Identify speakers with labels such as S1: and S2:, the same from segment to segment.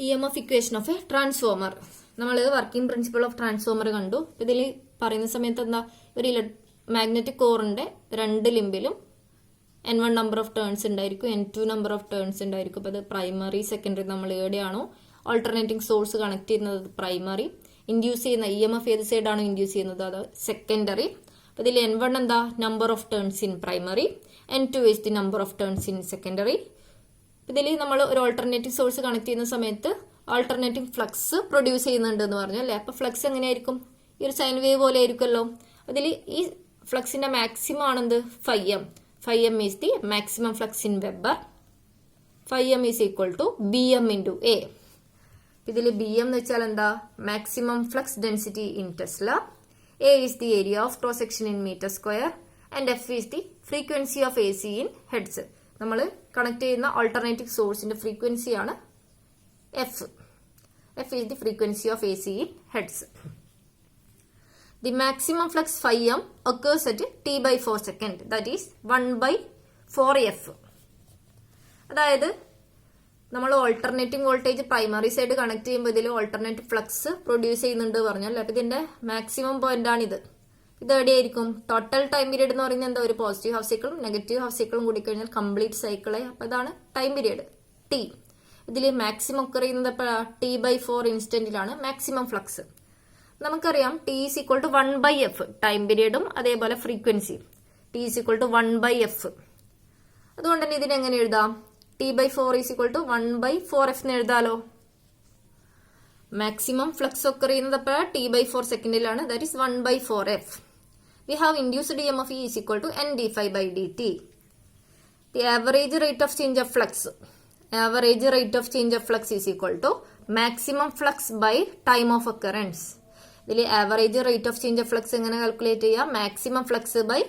S1: EMF equation of A transformer. നമ്മൾ working principle of transformer കണ്ടു. ഇതിൽ പറയുന്ന സമയത്ത് എന്താ, ഒരു മാഗ്നറ്റിക് കോറിന്റെ രണ്ട് ലിംബിലും N1 നമ്പർ ഓഫ് ടേൺസ് ഉണ്ടായിരിക്കും, N2 നമ്പർ ഓഫ് ടേൺസ് ഉണ്ടായിരിക്കും. അപ്പോൾ അത് പ്രൈമറി സെക്കൻഡറി നമ്മൾ എവിടെയാണോ ഓൾട്ടർനേറ്റിംഗ് സോഴ്സ് കണക്ട് ചെയ്യുന്നത് പ്രൈമറി, ഇൻഡ്യൂസ് ചെയ്യുന്ന EMF ഏത് സൈഡാണോ ഇൻഡ്യൂസ് ചെയ്യുന്നത് അത് സെക്കൻഡറി. അപ്പോൾ ഇതിൽ N1 എന്താ, number of turns in primary, N2 is the number of turns in secondary. ഇതിൽ നമ്മൾ ഒരു ഓൾട്ടർനേറ്റീവ് സോഴ്സ് കണക്ട് ചെയ്യുന്ന സമയത്ത് ആൾട്ടർനേറ്റീവ് ഫ്ലക്സ് പ്രൊഡ്യൂസ് ചെയ്യുന്നുണ്ട് എന്ന് പറഞ്ഞു അല്ലേ. അപ്പോൾ ഫ്ലക്സ് എങ്ങനെയായിരിക്കും, ഈ ഒരു സൈൻ വേവ് പോലെ ആയിരിക്കുമല്ലോ. അതിൽ ഈ ഫ്ലക്സിന്റെ മാക്സിമം ആണെന്ത്, φm. φm is the maximum flux in weber. φm is equal to bm into A. ഇതിൽ bm എന്ന് വെച്ചാൽ എന്താ, maximum flux density in tesla. A is the area of cross section in meter square and F is the frequency of AC in hertz. നമ്മൾ connect ചെയ്യുന്ന alternative സോഴ്സിന്റെ ഫ്രീക്വൻസിയാണ് F. F is the frequency of AC in hertz. The maximum flux φm occurs at t/4 second, that is 1/4f. അതായത് നമ്മൾ alternating voltage primary side connect ചെയ്യുമ്പോൾ ഇതിൽ alternative flux produce ചെയ്യുന്നുണ്ട് പറഞ്ഞാൽ, അപ്പോൾ ഇതിന്റെ മാക്സിമം പോയിന്റ് ആണിത്. ഇത് എവിടെയായിരിക്കും, ടോട്ടൽ ടൈം പീരീഡ് എന്ന് പറയുന്നത് എന്താ, ഒരു പോസിറ്റീവ് ഹാഫ് സൈക്കിളും നെഗറ്റീവ് ഹാഫ് സൈക്കിളും കൂടി കഴിഞ്ഞാൽ കംപ്ലീറ്റ് സൈക്കിളായി. അപ്പോൾ ഇതാണ് ടൈം പീരീഡ് ടി. ഇതിൽ മാക്സിമം ഒക്കെ പറയുന്നത് t/4 ഇൻസ്റ്റന്റിലാണ് മാക്സിമം ഫ്ലക്സ്. നമുക്കറിയാം t is equal to 1/f, time പീരീഡും അതേപോലെ frequency t is equal to 1/f. അതുകൊണ്ട് തന്നെ ഇതിനെങ്ങനെ എഴുതാം, t/4 is equal to 1/4f എന്ന് എഴുതാലോ. മാക്സിമം ഫ്ലക്സ് ഒക്കെ പറയുന്നത് t/4 സെക്കൻഡിലാണ്, that is 1/4f. We have induced EMF E is equal to N-d∅dt. The average rate of change of flux. Average rate of change of flux is equal to maximum flux by time of occurrence. ഇതിൽ average rate of change of flux എങ്ങനെ calculate ചെയ്യാം, maximum flux by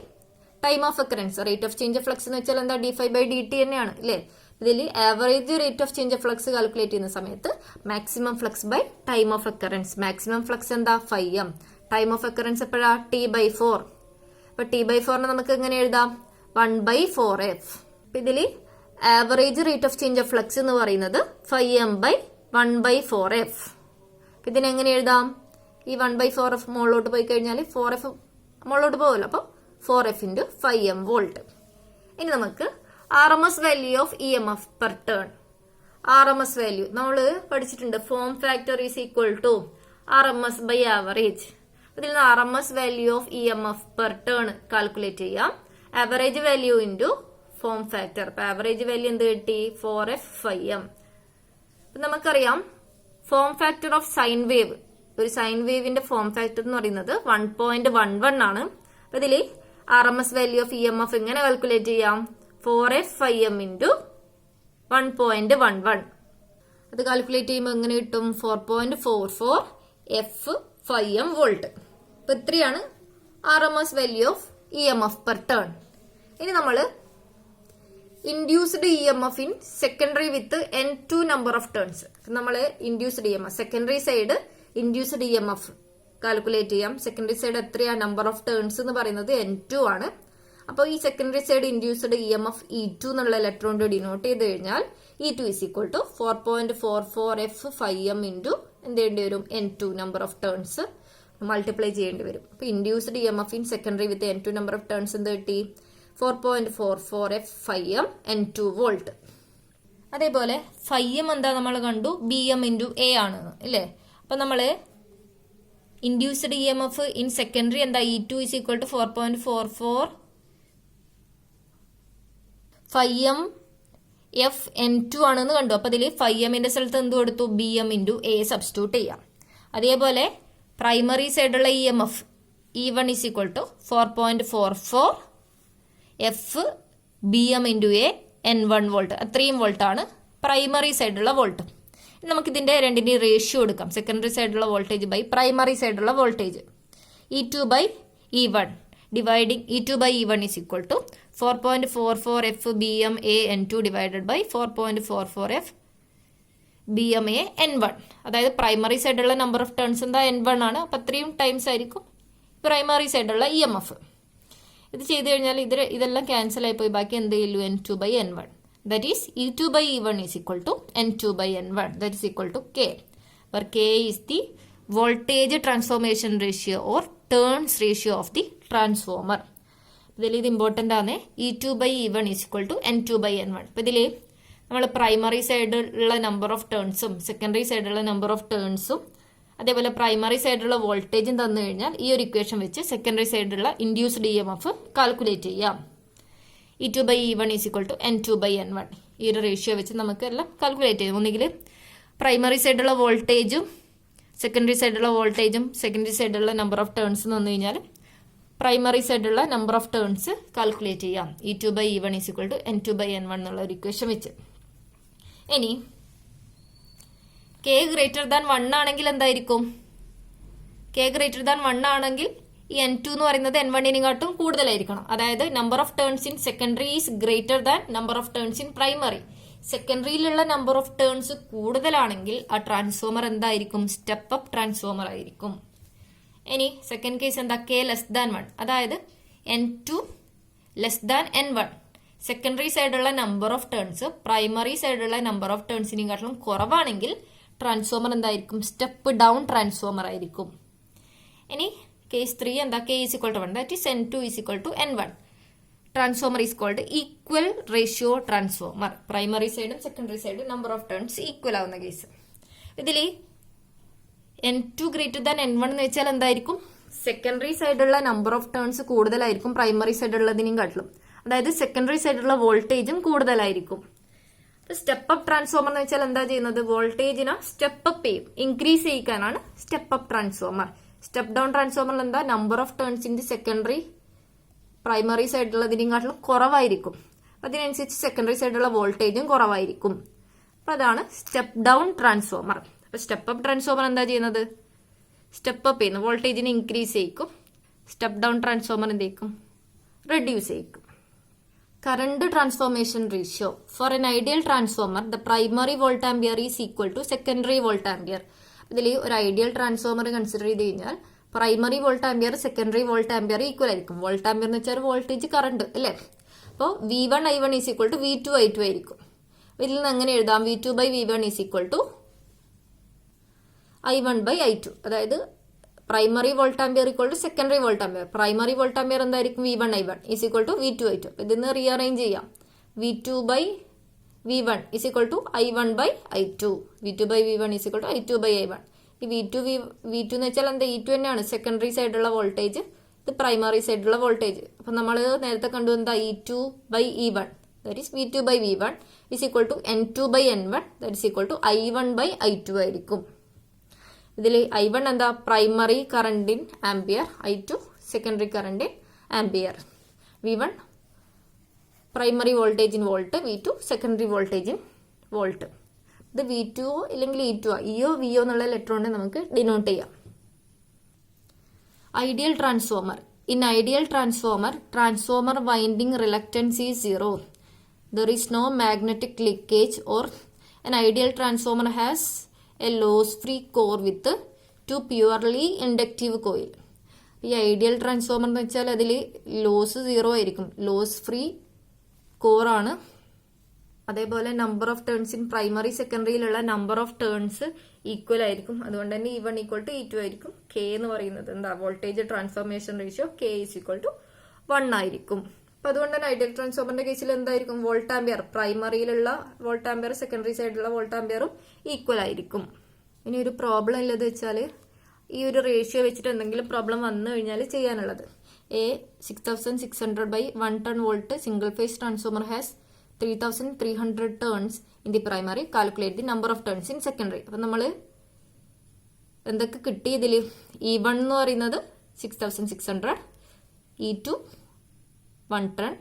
S1: time of occurrence. Rate of change of flux എന്ന് വെച്ചാൽ എന്താ, d∅dt തന്നെയാണ് അല്ലേ. ഇതിൽ average rate of change of flux calculate ചെയ്യുന്ന സമയത്ത് maximum flux by time of occurrence. Maximum flux എന്താ, φm. ടൈം ഓഫ് occurrence എപ്പോഴാ, t/4. അപ്പൊ t/4 നമുക്ക് എങ്ങനെ എഴുതാം, 1/4f. ഇതിൽ average rate of change of flux എന്ന് പറയുന്നത് φm ബൈ 1/4f. ഇതിനെങ്ങനെ എഴുതാം, ഈ 1/4f മുകളിലോട്ട് പോയി കഴിഞ്ഞാൽ 4f മുകളിലോട്ട് പോകുമല്ലോ, അപ്പോൾ 4f ഇൻറ്റു φm വോൾട്ട്. ഇനി നമുക്ക് RMS value of EMF per turn. RMS value നമ്മൾ പഠിച്ചിട്ടുണ്ട്, form factor is equal to RMS by average. ഇതിൽ നിന്ന് RMS value of EMF per turn calculate ചെയ്യാം. Average value into form factor. അപ്പൊ average value എന്ത് കിട്ടി, 4f φm. നമുക്കറിയാം form factor of sine wave, ഒരു സൈൻ വേവിന്റെ ഫോം ഫാക്ടർ എന്ന് പറയുന്നത് 1.11 ആണ്. അപ്പൊ ഇതിൽ RMS വാല്യൂ ഓഫ് EMF എങ്ങനെ കാൽക്കുലേറ്റ് ചെയ്യാം, 4f φm ഇൻറ്റു 1.11. അത് കാൽക്കുലേറ്റ് ചെയ്യുമ്പോൾ എങ്ങനെ കിട്ടും, 4.44 f φm വോൾട്ട്. അപ്പൊ ഇത്രയാണ് RMS value of EMF per turn. ഇനി നമ്മൾ induced EMF in secondary with N2 number of turns. നമ്മൾ induced EMF secondary side induced EMF calculate ചെയ്യാം. സെക്കൻഡറി സൈഡ് എത്രയാ, നമ്പർ ഓഫ് ടേൺസ് എന്ന് പറയുന്നത് N2 ആണ്. അപ്പോൾ ഈ secondary side induced EMF E2 എന്നുള്ള ഇലക്ട്രോൺ ഡിനോട്ട് ചെയ്ത് കഴിഞ്ഞാൽ E2 is equal to 4.44f φm into എന്ത് ചെയ്യേണ്ടി വരും, N2 number of turns multiply ചെയ്യേണ്ടി വരും. അപ്പൊ induced EMF in secondary with N2 number of turns എന്ത് കിട്ടി, 4.44f φm N2 വോൾട്ട്. അതേപോലെ φm എന്താ നമ്മൾ കണ്ടു, bm ഇൻറ്റു എ ആണ് അല്ലേ. അപ്പൊ നമ്മള് ഇൻഡ്യൂസ്ഡ് EMF ഇൻ സെക്കൻഡറി എന്താ, E2 is equal to 4.44 φm f N2 ആണെന്ന് കണ്ടു. അപ്പൊ ഇതിൽ φmന്റെ സ്ഥലത്ത് എന്ത് കൊടുത്തു, bm ഇൻറ്റു എ സബ്സ്റ്റിറ്റ്യൂട്ട് ചെയ്യാം. അതേപോലെ പ്രൈമറി സൈഡുള്ള EMF E1 is equal to 4.44 f bm into A N1 volt. അത്രയും വോൾട്ടാണ് പ്രൈമറി സൈഡുള്ള വോൾട്ട്. നമുക്ക് ഇതിന്റെ രണ്ടിന്റെയും റേഷ്യോ എടുക്കാം, സെക്കൻഡറി സൈഡുള്ള വോൾട്ടേജ് ബൈ പ്രൈമറി സൈഡുള്ള voltage. E2 by E1 dividing E2 by E1 is equal to 4.44 f bm a N2 divided by 4.44 f bm a N1. അതായത് primary സൈഡുള്ള നമ്പർ ഓഫ് ടേൺസ് എന്താ, N1 ആണ്. അപ്പൊ അത്രയും times ആയിരിക്കും primary സൈഡുള്ള EMF. ഇത് ചെയ്ത് കഴിഞ്ഞാൽ ഇതെല്ലാം ക്യാൻസൽ ആയി പോയി, ബാക്കി എന്ത് ചെയ്യൂ, N2 by N1. that is E2 by E1 is equal to N2 by N1, that is equal to K, where K is the voltage transformation ratio or turns ratio of the transformer. ഇതിൽ ഇത് important ആണ്. E2 by E1 is equal to N2 by N1. അപ്പോൾ ഇതിൽ നമ്മൾ primary സൈഡിലുള്ള number of ടേൺസും secondary സൈഡിലുള്ള number of ടേൺസും അതേപോലെ primary സൈഡിലുള്ള വോൾട്ടേജും തന്നു കഴിഞ്ഞാൽ ഈ ഒരു ഇക്വേഷൻ വെച്ച് സെക്കൻഡറി സൈഡിലുള്ള ഇൻഡ്യൂസ്ഡ് EMF കാൽക്കുലേറ്റ് ചെയ്യാം. E2 by E1 is equal to N2 by N1. ഈ ഒരു റേഷ്യോ വെച്ച് നമുക്ക് എല്ലാം കാൽക്കുലേറ്റ് ചെയ്യാം. ഒന്നുകിൽ പ്രൈമറി സൈഡിലുള്ള വോൾട്ടേജും സെക്കൻഡറി സൈഡിലുള്ള വോൾട്ടേജും സെക്കൻഡറി സൈഡിലുള്ള നമ്പർ ഓഫ് ടേൺസ് തന്നു കഴിഞ്ഞാൽ പ്രൈമറി സൈഡിലുള്ള നമ്പർ ഓഫ് ടേൺസ് കാൽക്കുലേറ്റ് ചെയ്യാം. E2 by E1 is equal to N2 by N1 എന്നുള്ള ഒരു ഇക്വേഷൻ വെച്ച്. ഇനി K ഗ്രേറ്റർ ദാൻ 1 ആണെങ്കിൽ എന്തായിരിക്കും? K ഗ്രേറ്റർ ദാൻ 1 ആണെങ്കിൽ ഈ N2 എന്ന് പറയുന്നത് N1-നെക്കാട്ടും കൂടുതലായിരിക്കണം. അതായത് number of turns in secondary is greater than number of turns in primary. സെക്കൻഡറിയിലുള്ള നമ്പർ ഓഫ് ടേൺസ് കൂടുതലാണെങ്കിൽ ആ ട്രാൻസ്ഫോമർ എന്തായിരിക്കും? സ്റ്റെപ്പ് അപ്പ് ട്രാൻസ്ഫോമർ ആയിരിക്കും. ഇനി സെക്കൻഡ് കേസ് എന്താ? K ലെസ് ദാൻ 1, അതായത് N2 less than N1. Secondary സൈഡുള്ള നമ്പർ ഓഫ് ടേൺസ് പ്രൈമറി സൈഡുള്ള നമ്പർ ഓഫ് ടേൺസിനെക്കാട്ടിലും കുറവാണെങ്കിൽ ട്രാൻസ്ഫോമർ എന്തായിരിക്കും? സ്റ്റെപ്പ് ഡൗൺ ട്രാൻസ്ഫോമർ ആയിരിക്കും. ഇനി കേസ് 3 എന്താ? K is equal to 1, that is N2 is equal to N1. Transformer is called equal ratio transformer. Primary സൈഡും secondary സൈഡും നമ്പർ ഓഫ് ടേൺസ് ഈക്വൽ ആവുന്ന കേസ്. ഇതിൽ N2 ഗ്രേറ്റർ ദാൻ N1 എന്ന് വെച്ചാൽ എന്തായിരിക്കും? സെക്കൻഡറി സൈഡുള്ള നമ്പർ ഓഫ് ടേൺസ് കൂടുതലായിരിക്കും primary സൈഡുള്ളതിനും കാട്ടിലും. അതായത് സെക്കൻഡറി സൈഡിലുള്ള വോൾട്ടേജും കൂടുതലായിരിക്കും. സ്റ്റെപ്പ് അപ്പ് ട്രാൻസ്ഫോമർ എന്ന് വെച്ചാൽ എന്താ ചെയ്യുന്നത്? വോൾട്ടേജിനെ സ്റ്റെപ്പ് അപ്പ് ചെയ്യും, ഇൻക്രീസ് ചെയ്യിക്കാനാണ് step up transformer. Step down ട്രാൻസ്ഫോമറിൽ എന്താ? Number of turns in the secondary primary സൈഡിലുള്ളതിനെക്കാട്ടിലും കുറവായിരിക്കും. അതിനനുസരിച്ച് സെക്കൻഡറി സൈഡിലുള്ള വോൾട്ടേജും കുറവായിരിക്കും. അപ്പൊ അതാണ് സ്റ്റെപ്പ് ഡൗൺ ട്രാൻസ്ഫോമർ. അപ്പൊ സ്റ്റെപ്പ് അപ്പ് ട്രാൻസ്ഫോമർ എന്താ ചെയ്യുന്നത്? സ്റ്റെപ്പ് അപ്പ് ചെയ്യുന്നു, വോൾട്ടേജിനെ ഇൻക്രീസ് ചെയ്യിക്കും. സ്റ്റെപ്പ് ഡൗൺ ട്രാൻസ്ഫോമർ എന്ത് റെഡ്യൂസ് ചെയ്യിക്കും. Current transformation ratio for an ideal transformer the primary volt ampere is equal to secondary volt ampere. ഇതിൽ ഒരു ഐഡിയൽ ട്രാൻസ്ഫോമർ കൺസിഡർ ചെയ്ത് കഴിഞ്ഞാൽ primary volt ampere secondary volt ampere equal ആയിരിക്കും. Volt ampere എന്ന് വെച്ചാൽ voltage current അല്ലേ? അപ്പോൾ V1 I1 is equal to V2 I2 ആയിരിക്കും. ഇതിൽ നിന്ന് എങ്ങനെ എഴുതാം? V2 by V1 is equal to I1 by I2. അതായത് primary volt ampere equal to secondary volt ampere. Primary volt ampere എന്തായിരിക്കും? V1 I1 is equal to V2 I2. അപ്പൊ ഇതിന്ന് rearrange ചെയ്യാം. V2 by V1 is equal to I1 by I2. V2 by V1 is equal to I2 by I1. ഈ V2 എന്ന് വെച്ചാൽ എന്താ? E2 തന്നെയാണ് secondary സൈഡിലുള്ള വോൾട്ടേജ്, ഇത് പ്രൈമറി സൈഡിലുള്ള വോൾട്ടേജ്. അപ്പൊ നമ്മൾ നേരത്തെ കണ്ടു എന്താ? E2 by E1, that is V2 by V1 is equal to N2 by N1, that is equal to I1 by I2 ആയിരിക്കും. ഇതിൽ I1 എന്താ? Primary current in ampere, I2 secondary current in ampere. V1 primary voltage in volt, V2 secondary voltage in volt. ഇത് V2 ഇല്ലെങ്കിൽ E2 ഇയോ വിയോ എന്നുള്ള letter കൊണ്ട് നമുക്ക് denote ചെയ്യാം. Ideal transformer. In ideal transformer, transformer winding reluctance is 0. There is no magnetic leakage or an ideal transformer has a loss-free core with 2 purely inductive coil. ഈ ideal transformer എന്ന് വെച്ചാൽ അതിൽ loss 0 ആയിരിക്കും, loss free കോറാണ്. അതേപോലെ number of turns in primary സെക്കൻഡറിയിലുള്ള number of turns equal ആയിരിക്കും. അതുകൊണ്ട് തന്നെ E1 ഈക്വൽ ടു E2 ആയിരിക്കും. K എന്ന് പറയുന്നത് എന്താ? Voltage transformation ratio K is equal to 1 ആയിരിക്കും. അപ്പൊ അതുകൊണ്ട് തന്നെ ഐഡിയൽ ട്രാൻസ്ഫോമറിന്റെ കേസിൽ എന്തായിരിക്കും? വോൾട്ട് ആംപിയർ പ്രൈമറിയിലുള്ള വോൾട്ട് ആംപിയർ സെക്കൻഡറി സൈഡിലുള്ള വോൾട്ട് ആംപിയറും ഈക്വൽ ആയിരിക്കും. ഇനി ഒരു പ്രോബ്ലം ഉള്ളത് വെച്ചാൽ ഈ ഒരു റേഷ്യോ വെച്ചിട്ട് എന്തെങ്കിലും പ്രോബ്ലം വന്നു കഴിഞ്ഞാൽ ചെയ്യാനുള്ളത്. 6600 by 1 ton volt single phase transformer has 3300 turns in the primary. Calculate the number of turns in secondary. അപ്പം നമ്മൾ എന്തൊക്കെ കിട്ടി ഇതിൽ? E1 എന്ന് പറയുന്നത് 6600, E2 1 ton,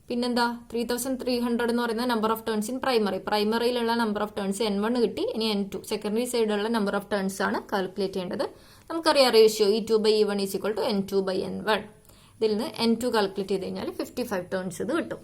S1: പിന്നെന്താ 3300 എന്ന് പറയുന്ന number of turns in primary. പ്രൈമറിയിലുള്ള നമ്പർ ഓഫ് ടേൺസ് N1 കിട്ടി. ഇനി N2 സെക്കൻഡറി സൈഡിലുള്ള നമ്പർ ഓഫ് ടേൺസ് ആണ് കാൽക്കുലേറ്റ് ചെയ്യേണ്ടത്. നമുക്കറിയാം ratio E2 by E1 is equal to N2 by N1. ഇതിൽ നിന്ന് N2 കാൽക്കുലേറ്റ് ചെയ്ത് കഴിഞ്ഞാൽ 55 ടേൺസ് ഇത് കിട്ടും.